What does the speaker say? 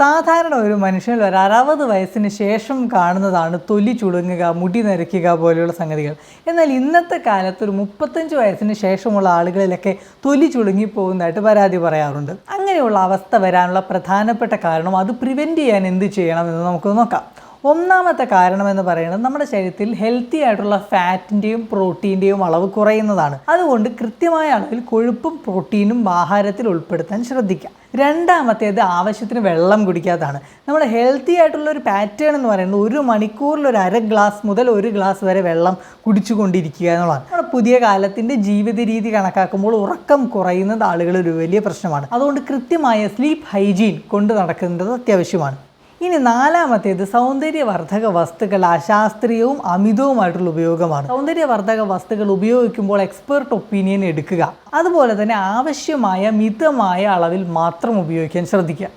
സാധാരണ ഒരു മനുഷ്യനിൽ ഒരു 60 വയസ്സിന് ശേഷം കാണുന്നതാണ് തൊലി ചുളുങ്ങുക, മുടി നരയ്ക്കുക പോലെയുള്ള സംഗതികൾ. എന്നാൽ ഇന്നത്തെ കാലത്ത് ഒരു 35 വയസ്സിന് ശേഷമുള്ള ആളുകളിലൊക്കെ തൊലി ചുളുങ്ങിപ്പോകുന്നതായിട്ട് പരാതി പറയാറുണ്ട്. അങ്ങനെയുള്ള അവസ്ഥ വരാനുള്ള പ്രധാനപ്പെട്ട കാരണം അത് പ്രിവെൻറ്റ് ചെയ്യാൻ എന്ത് ചെയ്യണമെന്ന് നമുക്ക് നോക്കാം. ഒന്നാമത്തെ കാരണമെന്ന് പറയുന്നത് നമ്മുടെ ശരീരത്തിൽ ഹെൽത്തി ആയിട്ടുള്ള ഫാറ്റിൻ്റെയും പ്രോട്ടീൻ്റെയും അളവ് കുറയുന്നതാണ്. അതുകൊണ്ട് കൃത്യമായ അളവിൽ കൊഴുപ്പും പ്രോട്ടീനും ആഹാരത്തിൽ ഉൾപ്പെടുത്താൻ ശ്രദ്ധിക്കുക. രണ്ടാമത്തേത് ആവശ്യത്തിന് വെള്ളം കുടിക്കാത്തതാണ്. നമ്മുടെ ഹെൽത്തി ആയിട്ടുള്ള ഒരു പാറ്റേൺ എന്ന് പറയുന്നത് 1 മണിക്കൂറിൽ ഒരു 1/2 ഗ്ലാസ് മുതൽ 1 ഗ്ലാസ് വരെ വെള്ളം കുടിച്ചുകൊണ്ടിരിക്കുക എന്നുള്ളതാണ്. നമ്മുടെ പുതിയ കാലത്തിൻ്റെ ജീവിത രീതി കണക്കാക്കുമ്പോൾ ഉറക്കം കുറയുന്നത് ആളുകളിൽ ഒരു വലിയ പ്രശ്നമാണ്. അതുകൊണ്ട് കൃത്യമായ സ്ലീപ്പ് ഹൈജീൻ കൊണ്ട് നടക്കുന്നത് അത്യാവശ്യമാണ്. ഇനി നാലാമത്തേത് സൗന്ദര്യവർദ്ധക വസ്തുക്കൾ അശാസ്ത്രീയവും അമിതവുമായിട്ടുള്ള ഉപയോഗമാണ്. സൗന്ദര്യവർദ്ധക വസ്തുക്കൾ ഉപയോഗിക്കുമ്പോൾ എക്സ്പെർട്ട് ഒപ്പീനിയൻ എടുക്കുക. അതുപോലെ തന്നെ ആവശ്യമായ മിതമായ അളവിൽ മാത്രം ഉപയോഗിക്കാൻ ശ്രദ്ധിക്കുക.